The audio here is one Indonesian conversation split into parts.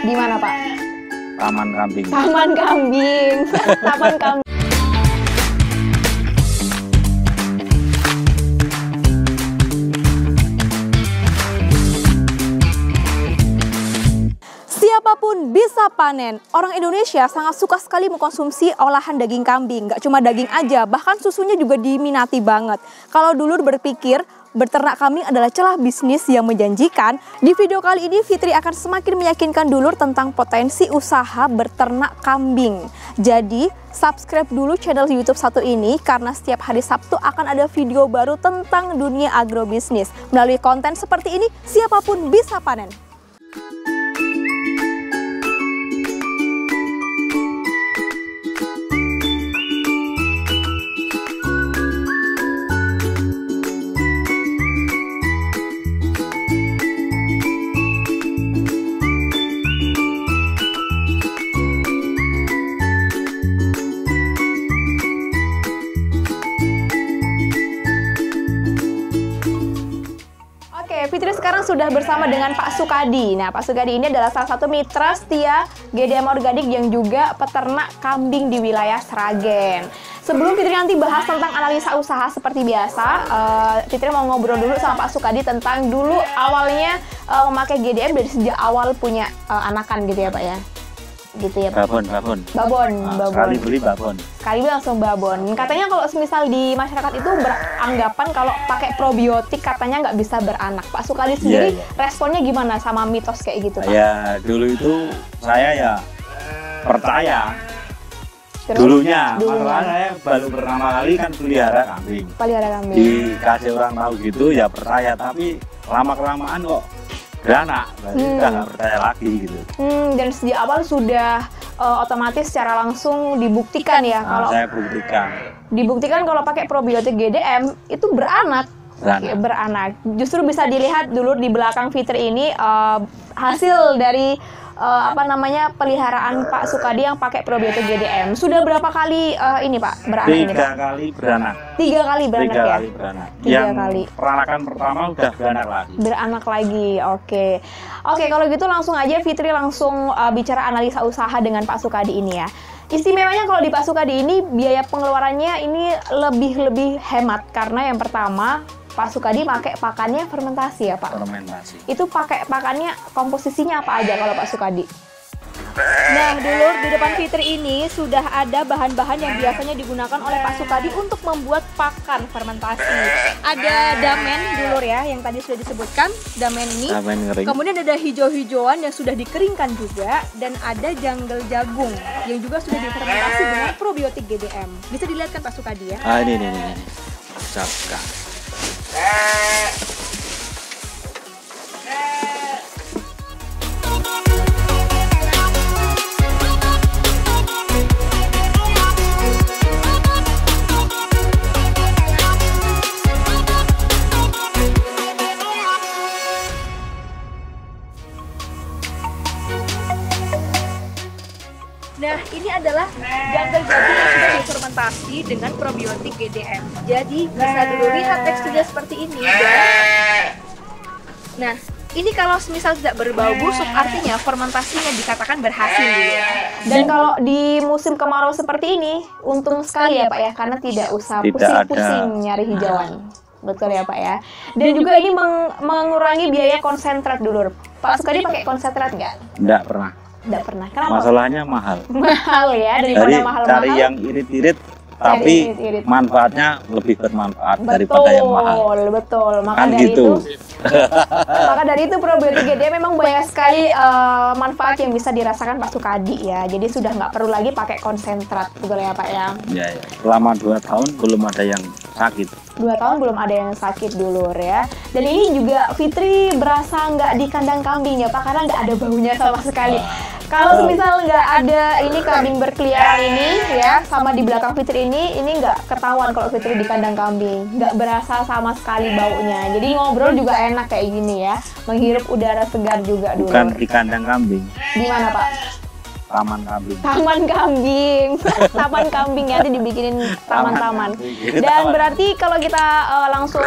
Di mana, Pak? Taman Kambing. Taman Kambing. Taman Kambing. Siapapun bisa panen. Orang Indonesia sangat suka sekali mengkonsumsi olahan daging kambing. Nggak cuma daging aja, bahkan susunya juga diminati banget. Kalau dulu berpikir berternak kambing adalah celah bisnis yang menjanjikan, di video kali ini Fitri akan semakin meyakinkan dulur tentang potensi usaha berternak kambing. Jadi, subscribe dulu channel YouTube satu ini karena setiap hari Sabtu akan ada video baru tentang dunia agrobisnis. Melalui konten seperti ini, siapapun bisa panen. Fitri sekarang sudah bersama dengan Pak Sukadi. Nah, Pak Sukadi ini adalah salah satu mitra setia GDM Organik yang juga peternak kambing di wilayah Sragen. Sebelum Fitri nanti bahas tentang analisa usaha seperti biasa, Fitri mau ngobrol dulu sama Pak Sukadi tentang dulu awalnya memakai GDM dari sejak awal punya anakan gitu ya Pak ya? Gitu ya Pak? Babon. Sekali beli babon. Sekali beli langsung babon. Katanya kalau misal di masyarakat itu beranggapan kalau pakai probiotik katanya nggak bisa beranak. Pak Sukadi sendiri responnya gimana sama mitos kayak gitu Pak? Ya dulu itu saya ya percaya. Terus, dulunya, masalah saya baru pertama kali kan pelihara kambing. Dikasih orang tahu gitu ya percaya, tapi lama-kelamaan kok beranak, udah nggak percaya lagi gitu. Dan sejak awal sudah otomatis secara langsung dibuktikan ya kalau saya buktikan. Dibuktikan kalau pakai probiotik GDM itu beranak. Justru bisa dilihat dulu di belakang Fitri ini hasil dari peliharaan Pak Sukadi yang pakai probiotik GDM. Sudah berapa kali ini Pak beranak ini Pak? 3 kali beranak. 3 kali beranak ya? 3 kali beranak. Yang peranakan pertama udah beranak lagi. Beranak lagi, oke. Oke, kalau gitu langsung aja Fitri langsung bicara analisa usaha dengan Pak Sukadi ini ya. Istimewanya kalau di Pak Sukadi ini biaya pengeluarannya ini lebih hemat karena yang pertama Pak Sukadi pakai pakannya fermentasi ya Pak? Fermentasi. Itu pakai pakannya komposisinya apa aja kalau Pak Sukadi? Nah dulur, di depan Fitri ini sudah ada bahan-bahan yang biasanya digunakan oleh Pak Sukadi untuk membuat pakan fermentasi. Ada damen dulur ya, yang tadi sudah disebutkan, damen ini. Damen kering. Kemudian ada hijau-hijauan yang sudah dikeringkan juga, dan ada janggel jagung yang juga sudah difermentasi dengan probiotik GDM. Bisa dilihat kan Pak Sukadi ya? Ini. Capkan. Nah, ini adalah janggel jagung yang sudah difermentasi dengan probiotik GDM. Jadi, bisa dulu lihat teksturnya seperti ini. Nah, ini kalau misal tidak berbau busuk, artinya fermentasinya dikatakan berhasil. Dan kalau di musim kemarau seperti ini, untung sekali ya Pak ya, karena tidak usah pusing-pusing nyari hijauan. Betul ya Pak ya. Dan juga ini mengurangi biaya konsentrat dulu. Pak Sukadi pakai konsentrat nggak? Nggak pernah. Nggak pernah. Kenapa? Masalahnya mahal. Mahal ya, daripada mahal-mahal. Cari yang irit-irit, tapi manfaatnya lebih bermanfaat daripada yang mahal. Betul. Maka Kan dari gitu. Maka dari itu probiotik GDM memang banyak sekali manfaat yang bisa dirasakan Pak Sukadi ya. Jadi sudah nggak perlu lagi pakai konsentrat, betul ya Pak ya? Ya. Selama 2 tahun belum ada yang sakit. 2 tahun belum ada yang sakit dulur ya. Dan ini juga Fitri berasa nggak di kandang kambing ya Pak, karena nggak ada baunya sama sekali. Kalau semisal nggak ada ini kambing berkeliaran ini ya, sama di belakang Fitri ini nggak ketahuan kalau Fitri di kandang kambing, nggak berasa sama sekali baunya. Jadi ngobrol juga enak kayak gini ya, menghirup udara segar juga dulu. Bukan di kandang kambing. Di mana Pak? taman kambing. Taman kambing. Taman kambing ya, nanti dibikinin taman-taman. Dan berarti kalau kita langsung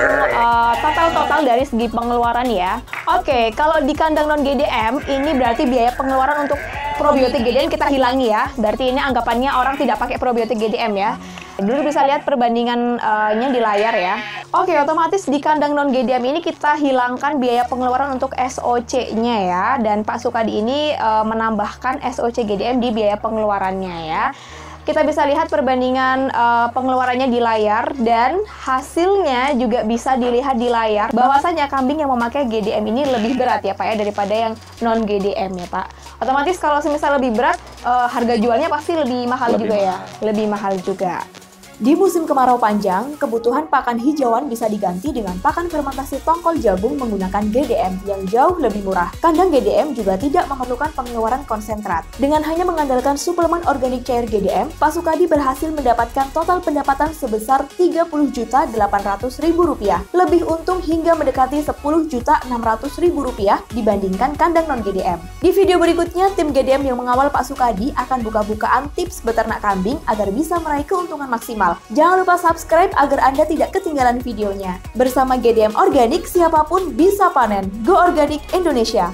total dari segi pengeluaran ya. Oke, kalau di kandang non GDM ini berarti biaya pengeluaran untuk probiotik GDM kita hilangi ya. Berarti ini anggapannya orang tidak pakai probiotik GDM ya. Dulu bisa lihat perbandingannya di layar ya. Oke, otomatis di kandang non GDM ini kita hilangkan biaya pengeluaran untuk SOC-nya ya. Dan Pak Sukadi ini menambahkan SOC GDM di biaya pengeluarannya ya. Kita bisa lihat perbandingan pengeluarannya di layar dan hasilnya juga bisa dilihat di layar. Bahwasanya kambing yang memakai GDM ini lebih berat ya Pak ya daripada yang non GDM ya Pak. Otomatis kalau semisal lebih berat, harga jualnya pasti lebih mahal juga ya. Lebih mahal juga. Di musim kemarau panjang, kebutuhan pakan hijauan bisa diganti dengan pakan fermentasi tongkol jagung menggunakan GDM yang jauh lebih murah. Kandang GDM juga tidak memerlukan pengeluaran konsentrat. Dengan hanya mengandalkan suplemen organik cair GDM, Pak Sukadi berhasil mendapatkan total pendapatan sebesar Rp30.800.000. Lebih untung hingga mendekati Rp10.600.000 dibandingkan kandang non-GDM. Di video berikutnya, tim GDM yang mengawal Pak Sukadi akan buka-bukaan tips beternak kambing agar bisa meraih keuntungan maksimal. Jangan lupa subscribe agar Anda tidak ketinggalan videonya. Bersama GDM Organik, siapapun bisa panen. Go Organik Indonesia!